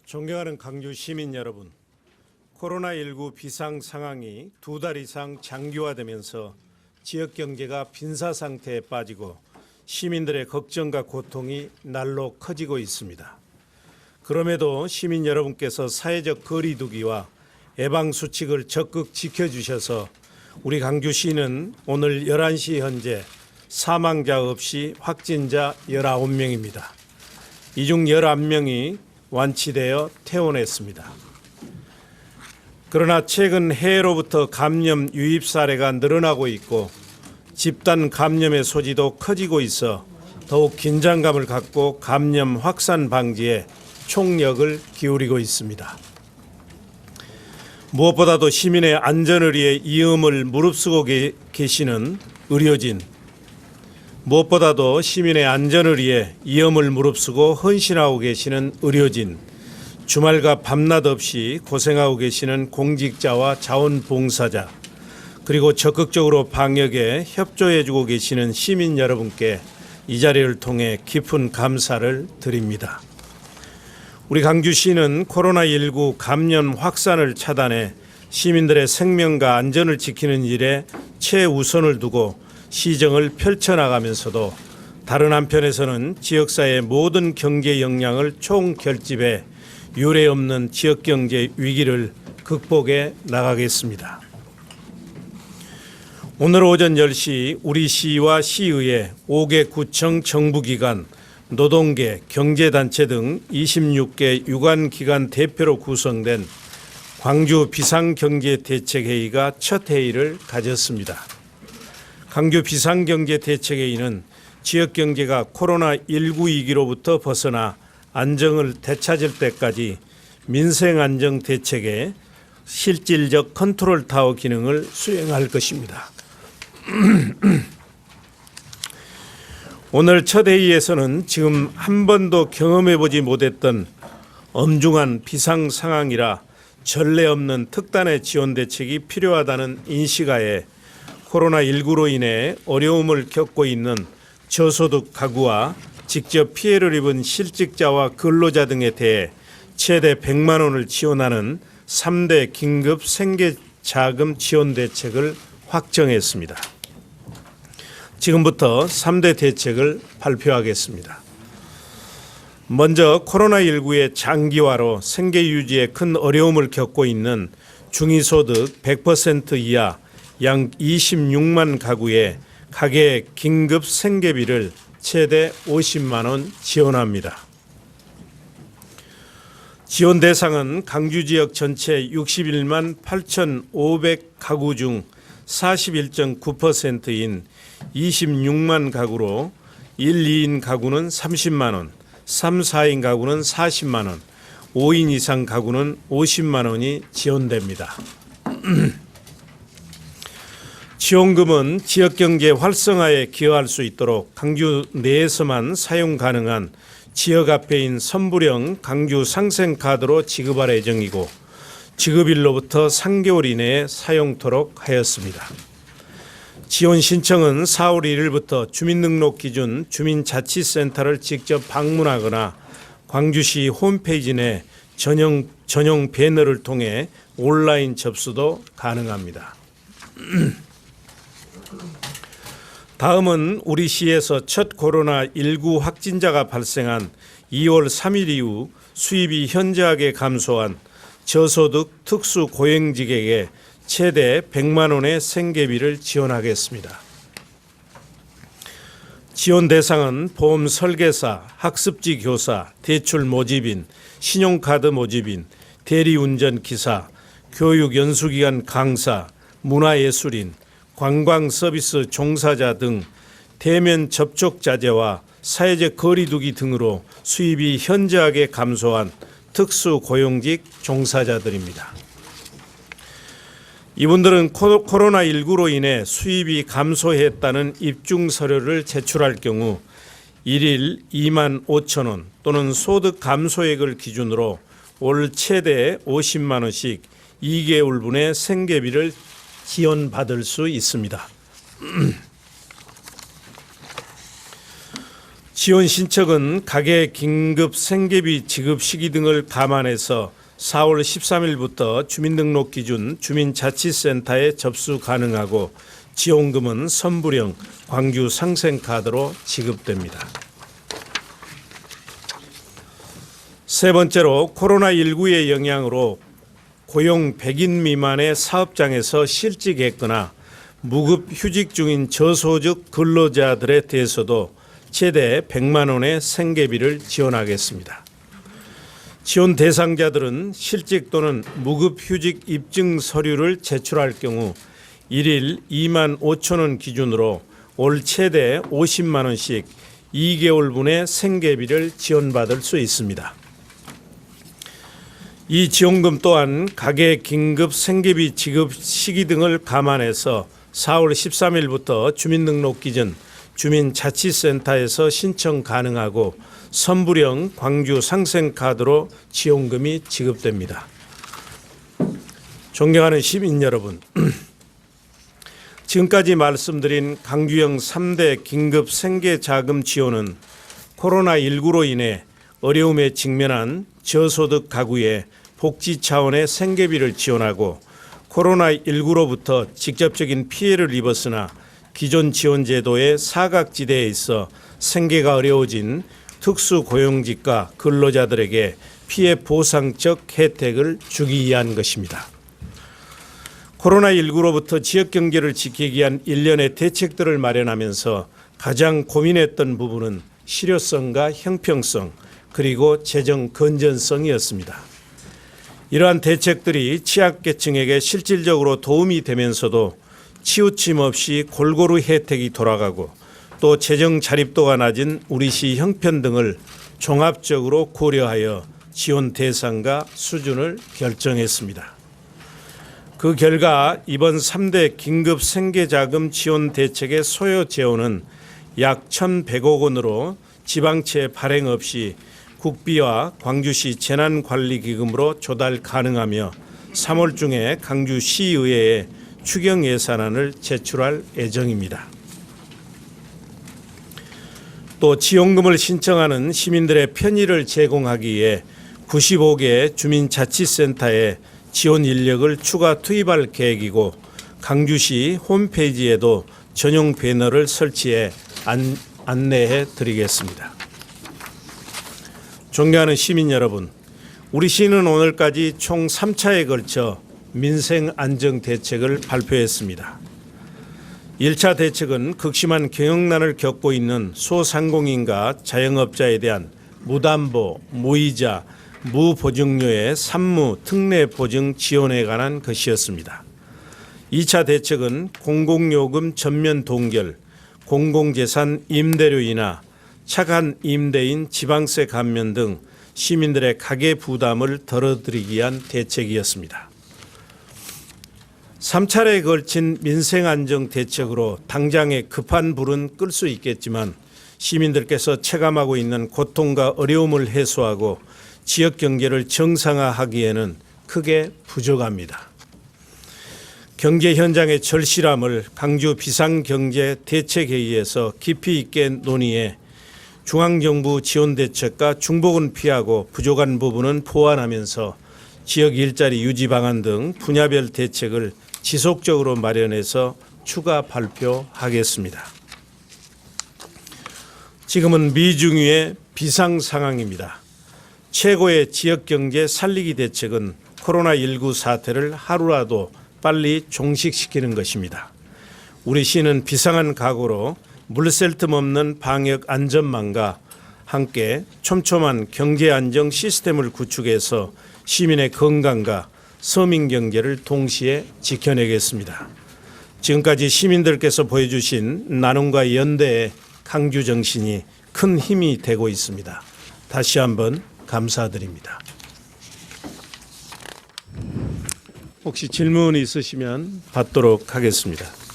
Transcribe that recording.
존경하는 강주 시민 여러분, 코로나19 비상 상황이 2달 이상 장기화되면서 지역 경제가 빈사 상태에 빠지고 시민들의 걱정과 고통이 날로 커지고 있습니다. 그럼에도 시민 여러분께서 사회적 거리두기와 예방수칙을 적극 지켜주셔서 우리 강주시는 오늘 11시 현재 사망자 없이 확진자 19명입니다. 이 중 11명이 완치되어 퇴원했습니다. 그러나 최근 해외로부터 감염 유입 사례가 늘어나고 있고 집단 감염의 소지도 커지고 있어 더욱 긴장감을 갖고 감염 확산 방지에 총력을 기울이고 있습니다. 무엇보다도 시민의 안전을 위해 위험을 무릅쓰고 계시는 의료진, 무엇보다도 시민의 안전을 위해 위험을 무릅쓰고 헌신하고 계시는 의료진, 주말과 밤낮 없이 고생하고 계시는 공직자와 자원봉사자, 그리고 적극적으로 방역에 협조해주고 계시는 시민 여러분께 이 자리를 통해 깊은 감사를 드립니다. 우리 강주시는 코로나19 감염 확산을 차단해 시민들의 생명과 안전을 지키는 일에 최우선을 두고 시정을 펼쳐나가면서도 다른 한편에서는 지역사회의 모든 경제 역량을 총결집해 유례없는 지역경제 위기를 극복해 나가겠습니다. 오늘 오전 10시 우리 시와 시의회 5개 구청 정부기관, 노동계, 경제단체 등 26개 유관기관 대표로 구성된 광주 비상경제대책회의가 첫 회의를 가졌습니다. 광주 비상경제대책회의는 지역경제가 코로나19 위기로부터 벗어나 안정을 되찾을 때까지 민생안정대책의 실질적 컨트롤타워 기능을 수행할 것입니다. 오늘 첫 회의에서는 지금 한 번도 경험해보지 못했던 엄중한 비상 상황이라 전례 없는 특단의 지원 대책이 필요하다는 인식하에 코로나19로 인해 어려움을 겪고 있는 저소득 가구와 직접 피해를 입은 실직자와 근로자 등에 대해 최대 100만 원을 지원하는 3대 긴급 생계자금 지원 대책을 확정했습니다. 지금부터 3대 대책을 발표하겠습니다. 먼저 코로나19의 장기화로 생계 유지에 큰 어려움을 겪고 있는 중위소득 100% 이하 양 26만 가구에 가계 긴급 생계비를 최대 50만 원 지원합니다. 지원 대상은 강주 지역 전체 61만 8,500 가구 중 41.9%인 26만 가구로 1, 2인 가구는 30만 원, 3, 4인 가구는 40만 원, 5인 이상 가구는 50만 원이 지원됩니다. 지원금은 지역경제 활성화에 기여할 수 있도록 강주 내에서만 사용 가능한 지역 앞에인 선불형 강주 상생카드로 지급할 예정이고 지급일로부터 3개월 이내에 사용토록 하였습니다. 지원 신청은 4월 1일부터 주민등록 기준 주민자치센터를 직접 방문하거나 광주시 홈페이지 내 전용 배너를 통해 온라인 접수도 가능합니다. 다음은 우리 시에서 첫 코로나19 확진자가 발생한 2월 3일 이후 수입이 현저하게 감소한 저소득 특수고용직에게 최대 100만 원의 생계비를 지원하겠습니다. 지원 대상은 보험 설계사, 학습지 교사, 대출 모집인, 신용카드 모집인, 대리운전 기사, 교육 연수기관 강사, 문화예술인, 관광서비스 종사자 등 대면 접촉 자제와 사회적 거리두기 등으로 수입이 현저하게 감소한 특수고용직 종사자들입니다. 이분들은 코로나19로 인해 수입이 감소했다는 입증 서류를 제출할 경우 일일 2만 5천 원 또는 소득 감소액을 기준으로 월 최대 50만 원씩 2개월분의 생계비를 지원받을 수 있습니다. 지원 신청은 가계 긴급 생계비 지급 시기 등을 감안해서 4월 13일부터 주민등록 기준 주민자치센터에 접수 가능하고 지원금은 선불형 광주 상생카드로 지급됩니다. 세 번째로 코로나19의 영향으로 고용 100인 미만의 사업장에서 실직했거나 무급 휴직 중인 저소득 근로자들에 대해서도 최대 100만 원의 생계비를 지원하겠습니다. 지원 대상자들은 실직 또는 무급 휴직 입증 서류를 제출할 경우 일일 2만 5천 원 기준으로 올 최대 50만 원씩 2개월분의 생계비를 지원받을 수 있습니다. 이 지원금 또한 가계 긴급 생계비 지급 시기 등을 감안해서 4월 13일부터 주민등록 기준 주민자치센터에서 신청 가능하고 선불형 광주 상생카드로 지원금이 지급됩니다. 존경하는 시민 여러분, 지금까지 말씀드린 광주형 3대 긴급 생계자금 지원은 코로나19로 인해 어려움에 직면한 저소득 가구에 복지 차원의 생계비를 지원하고 코로나19로부터 직접적인 피해를 입었으나 기존 지원 제도의 사각지대에 있어 생계가 어려워진 특수고용직과 근로자들에게 피해 보상적 혜택을 주기 위한 것입니다. 코로나19로부터 지역경제를 지키기 위한 일련의 대책들을 마련하면서 가장 고민했던 부분은 실효성과 형평성 그리고 재정 건전성이었습니다. 이러한 대책들이 취약계층에게 실질적으로 도움이 되면서도 치우침 없이 골고루 혜택이 돌아가고 또 재정 자립도가 낮은 우리시 형편 등을 종합적으로 고려하여 지원 대상과 수준을 결정했습니다. 그 결과 이번 3대 긴급 생계자금 지원 대책의 소요 재원은 약 1,100억 원으로 지방채 발행 없이 국비와 광주시 재난관리기금으로 조달 가능하며 3월 중에 광주시의회에 추경 예산안을 제출할 예정입니다. 또 지원금을 신청하는 시민들의 편의를 제공하기 위해 95개 주민자치센터에 지원 인력을 추가 투입할 계획이고 광주시 홈페이지에도 전용 배너를 설치해 안내해 드리겠습니다. 존경하는 시민 여러분, 우리 시는 오늘까지 총 3차에 걸쳐 민생 안정 대책을 발표했습니다. 1차 대책은 극심한 경영난을 겪고 있는 소상공인과 자영업자에 대한 무담보, 무이자, 무보증료의 산무 특례 보증 지원에 관한 것이었습니다. 2차 대책은 공공요금 전면 동결, 공공재산 임대료 인하, 착한 임대인 지방세 감면 등 시민들의 가계 부담을 덜어드리기 위한 대책이었습니다. 3차례에 걸친 민생안정 대책으로 당장의 급한 불은 끌 수 있겠지만 시민들께서 체감하고 있는 고통과 어려움을 해소하고 지역 경제를 정상화하기에는 크게 부족합니다. 경제 현장의 절실함을 광주 비상경제대책회의에서 깊이 있게 논의해 중앙정부 지원 대책과 중복은 피하고 부족한 부분은 보완하면서 지역 일자리 유지 방안 등 분야별 대책을 지속적으로 마련해서 추가 발표하겠습니다. 지금은 미중유의 비상 상황입니다. 최고의 지역경제 살리기 대책은 코로나19 사태를 하루라도 빨리 종식시키는 것입니다. 우리 시는 비상한 각오로 물샐 틈 없는 방역 안전망과 함께 촘촘한 경제 안정 시스템을 구축해서 시민의 건강과 서민 경제를 동시에 지켜내겠습니다. 지금까지 시민들께서 보여주신 나눔과 연대의 광주 정신이 큰 힘이 되고 있습니다. 다시 한번 감사드립니다. 혹시 질문 있으시면 받도록 하겠습니다.